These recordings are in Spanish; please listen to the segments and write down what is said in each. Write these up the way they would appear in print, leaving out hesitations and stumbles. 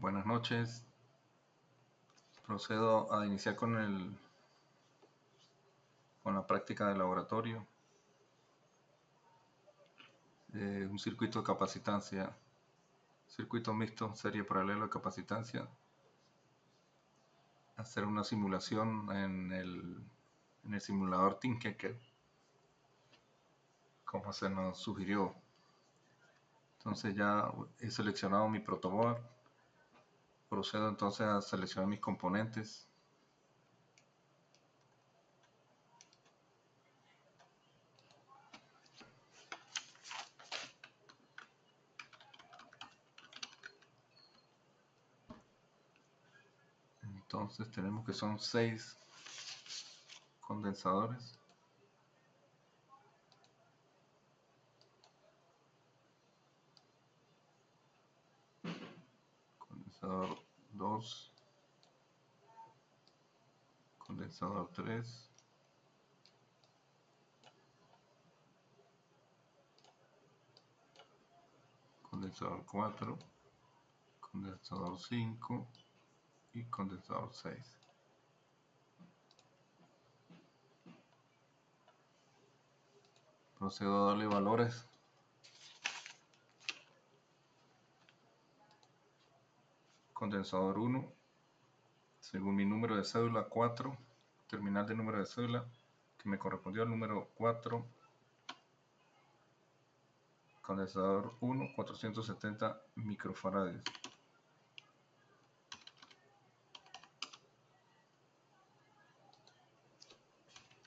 Buenas noches. Procedo a iniciar con la práctica de laboratorio. Un circuito de capacitancia, circuito mixto, serie paralela de capacitancia. Hacer una simulación en el simulador Tinkercad, como se nos sugirió. Entonces ya he seleccionado mi protoboard. Procedo entonces a seleccionar mis componentes. Entonces tenemos que son 6 condensadores. Condensador 2, condensador 3, condensador 4, condensador 5 y condensador 6. Procedo a darle valores. Condensador 1, según mi número de cédula 4, terminal de número de cédula que me correspondió al número 4. Condensador 1, 470 microfaradios.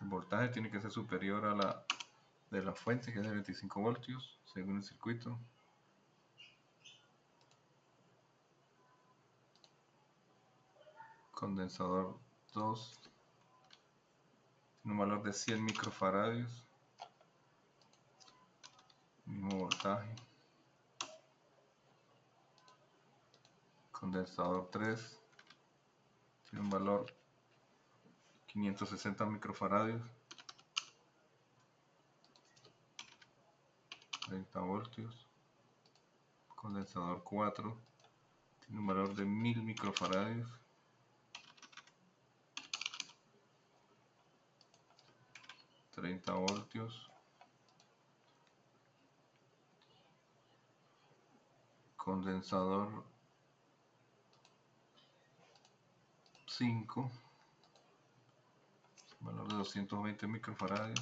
El voltaje tiene que ser superior a la de la fuente, que es de 25 voltios, según el circuito. Condensador 2 tiene un valor de 100 microfaradios. Mismo voltaje. Condensador 3 tiene un valor 560 microfaradios, 30 voltios. Condensador 4 tiene un valor de 1000 microfaradios, 30 voltios. Condensador 5, valor de 220 microfaradios.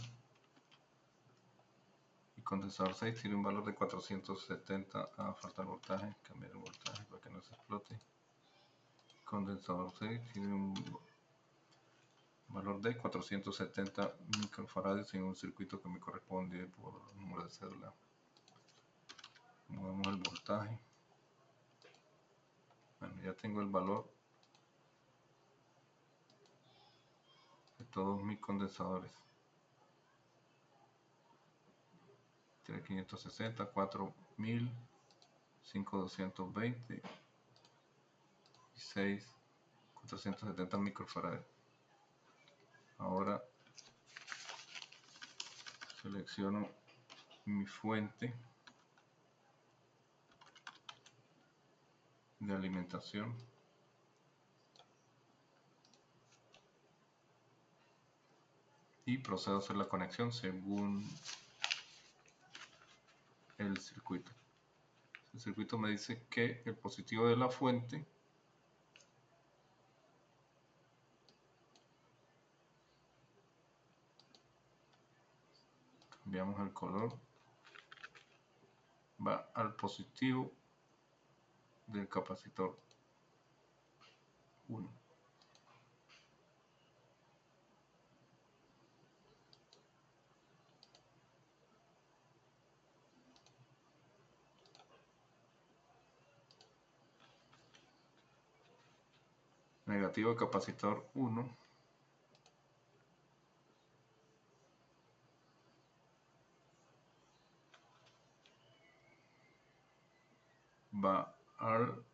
Y condensador 6 tiene un valor de 470. Falta el voltaje, cambiar el voltaje para que no se explote. Condensador 6 tiene un valor de 470 microfaradios en un circuito que me corresponde por número de cédula. Movemos el voltaje. Bueno, ya tengo el valor de todos mis condensadores. Tiene 560, 4000, 5220 y 6, 470 microfaradios. Ahora selecciono mi fuente de alimentación. Y procedo a hacer la conexión según el circuito. El circuito me dice que el positivo de la fuente cambiamos el color, va al positivo del capacitor 1. Negativo del capacitor 1 va al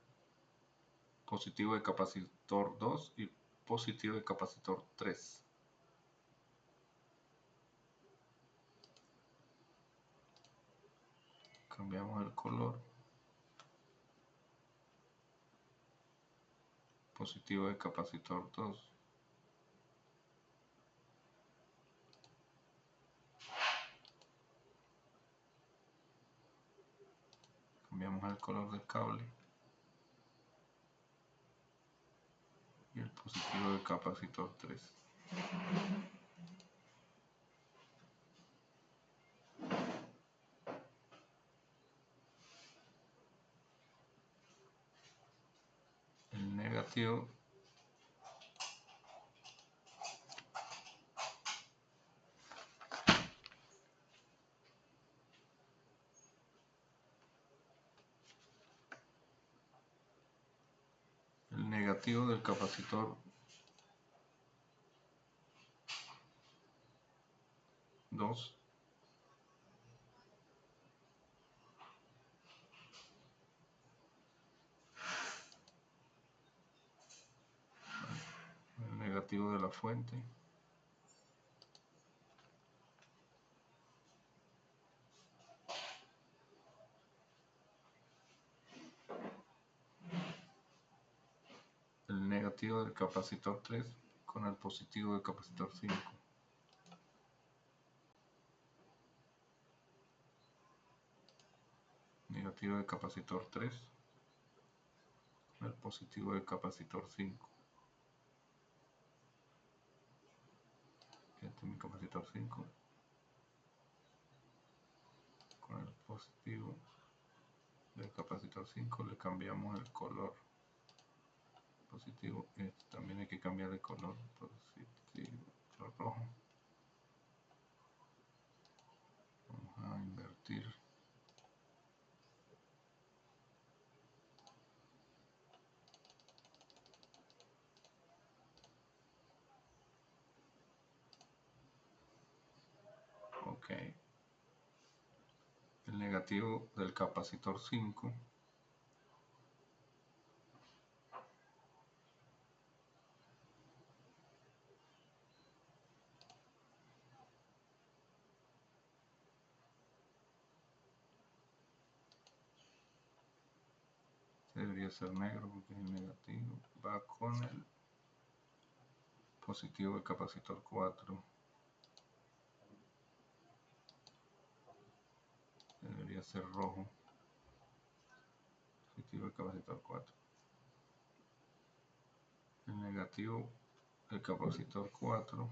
positivo del capacitor 2 y positivo del capacitor 3. Cambiamos el color. positivo del capacitor 2. Cambiamos el color del cable y el positivo del capacitor 3. El negativo del capacitor 2 el negativo de la fuente el negativo del capacitor 3 con el positivo del capacitor 5. Negativo del capacitor 3 con el positivo del capacitor 5. Este es mi capacitor 5 con el positivo del capacitor 5. Le cambiamos el color positivo. También hay que cambiar el color positivo, color rojo. Vamos a invertir. Ok. El negativo del capacitor 5 debería ser negro porque es el negativo. Va con el positivo del capacitor 4. Debería ser rojo. Positivo del capacitor 4. El negativo del capacitor 4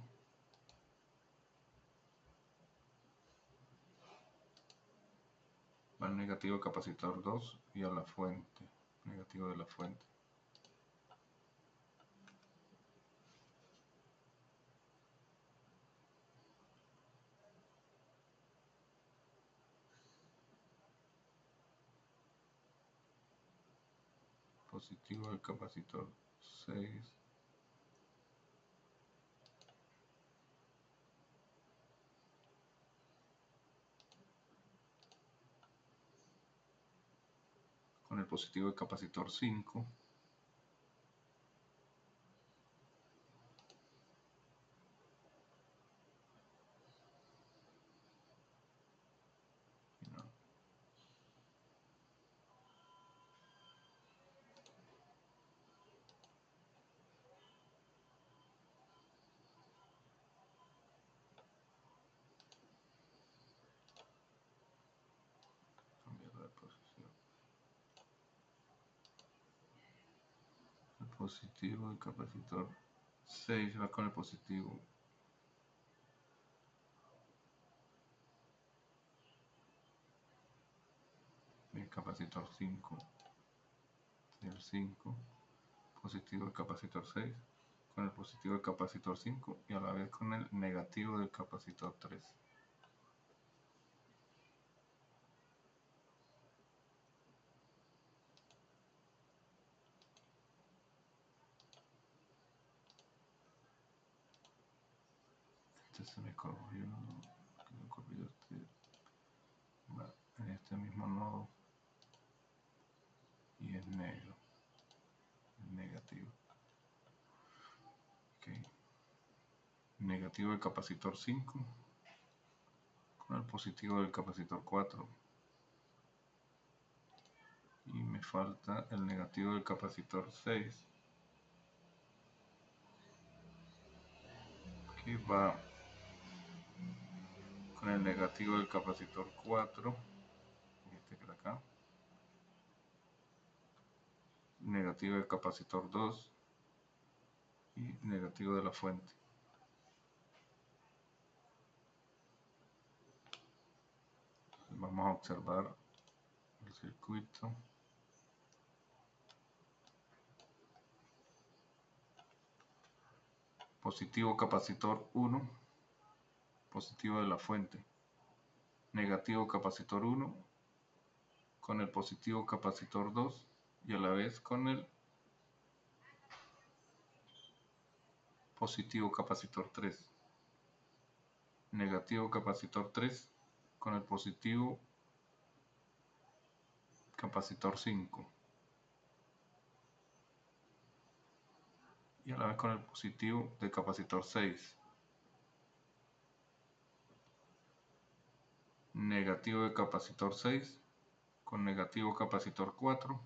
va al negativo del capacitor 2 y a la fuente. Negativo de la fuente. Positivo del capacitor 6 con el positivo del capacitor 5. Positivo del capacitor 6 va con el positivo del capacitor 5, del 5, positivo del capacitor 6 con el positivo del capacitor 5 y a la vez con el negativo del capacitor 3. Este se me corrió, va en este mismo nodo y es negro, es negativo. Okay. Negativo del capacitor 5 con el positivo del capacitor 4 y me falta el negativo del capacitor 6 Aquí va con el negativo del capacitor 4, este que está acá, negativo del capacitor 2 y negativo de la fuente. Vamos a observar el circuito. Positivo capacitor 1, positivo de la fuente. Negativo capacitor 1 con el positivo capacitor 2 y a la vez con el positivo capacitor 3. Negativo capacitor 3 con el positivo capacitor 5 y a la vez con el positivo del capacitor 6. Negativo de capacitor 6 con negativo capacitor 4.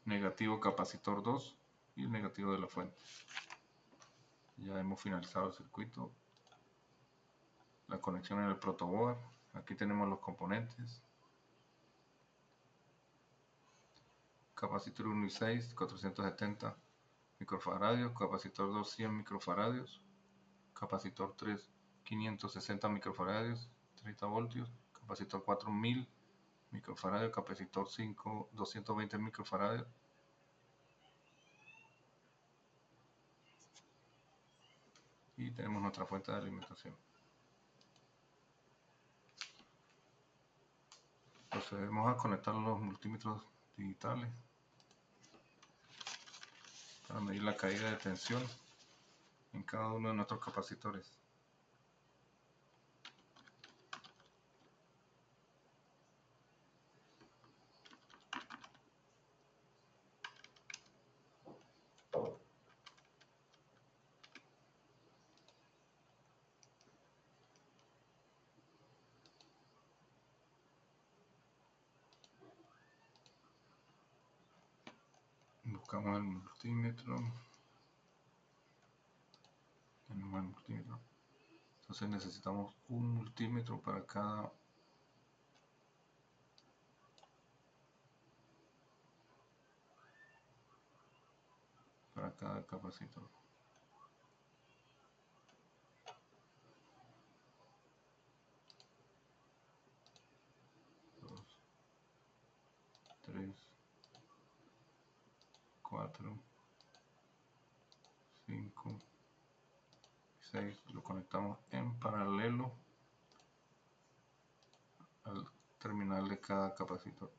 Negativo capacitor 2 y el negativo de la fuente. Ya hemos finalizado el circuito. La conexión en el protoboard. Aquí tenemos los componentes. Capacitor 1 y 6, 470 microfaradios. Capacitor 2, 100 microfaradios. Capacitor 3, 560 microfaradios, 30 voltios. Capacitor 4, 1000 microfaradios. Capacitor 5, 220 microfaradios. Y tenemos nuestra fuente de alimentación. Procedemos a conectar los multímetros digitales para medir la caída de tensión en cada uno de nuestros capacitores. Buscamos el multímetro. Tenemos el multímetro. Entonces necesitamos un multímetro para cada capacitor. Dos, 3, 4, 5, 6. Lo conectamos en paralelo al terminal de cada capacitor.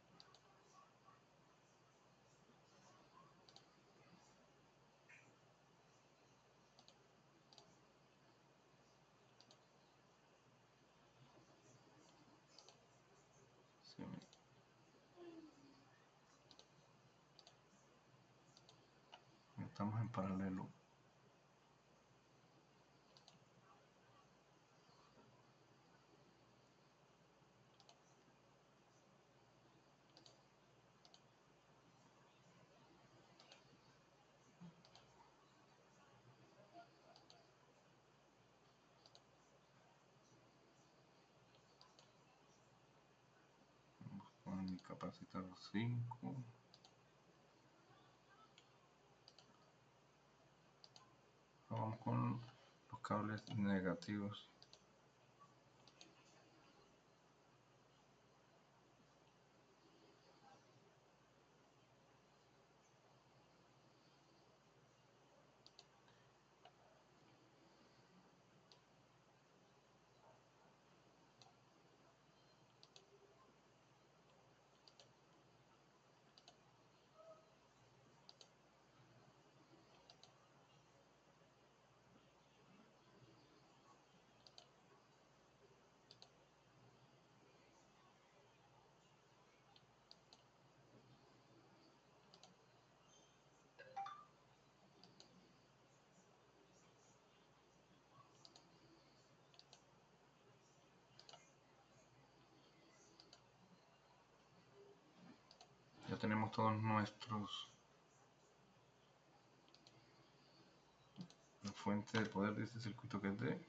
Estamos en paralelo. Con el capacitor 5. Vamos con los cables negativos. Ya tenemos todos nuestros fuente de poder de este circuito, que es de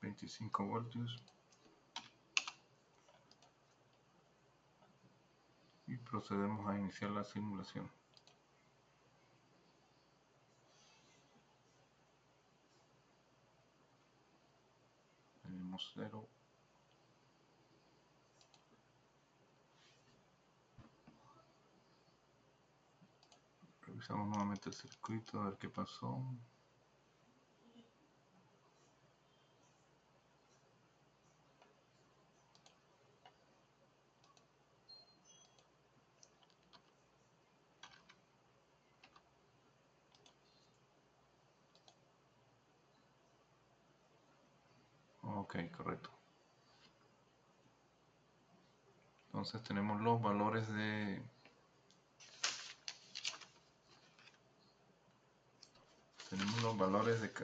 25 voltios, y procedemos a iniciar la simulación. Tenemos 0. Revisamos nuevamente el circuito, a ver qué pasó. Ok, correcto. Entonces tenemos los valores de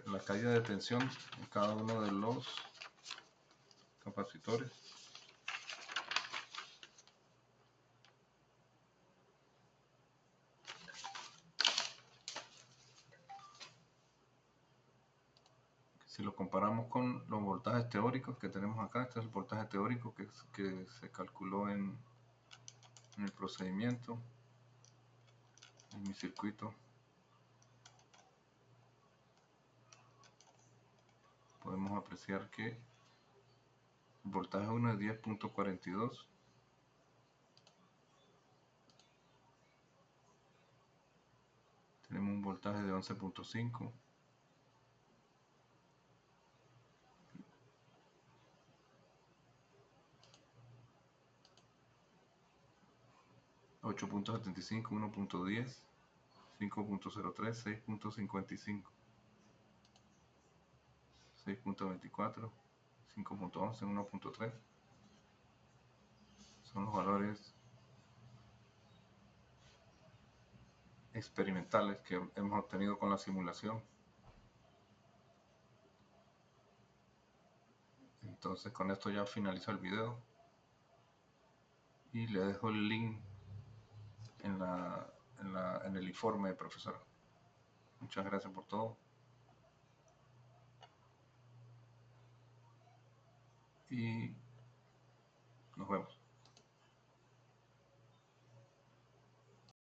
la caída de tensión en cada uno de los capacitores. Si lo comparamos con los voltajes teóricos que tenemos acá, este es el voltaje teórico que se calculó en el procedimiento, en mi circuito. Podemos apreciar que el voltaje 1 es 10.42. Tenemos un voltaje de 11.5. 8.75, 1.10, 5.03, 6.55, 6.24, 5.11, 1.3. Son los valores experimentales que hemos obtenido con la simulación. Entonces con esto ya finalizo el video y le dejo el link en el informe, profesor. Muchas gracias por todo y nos vemos.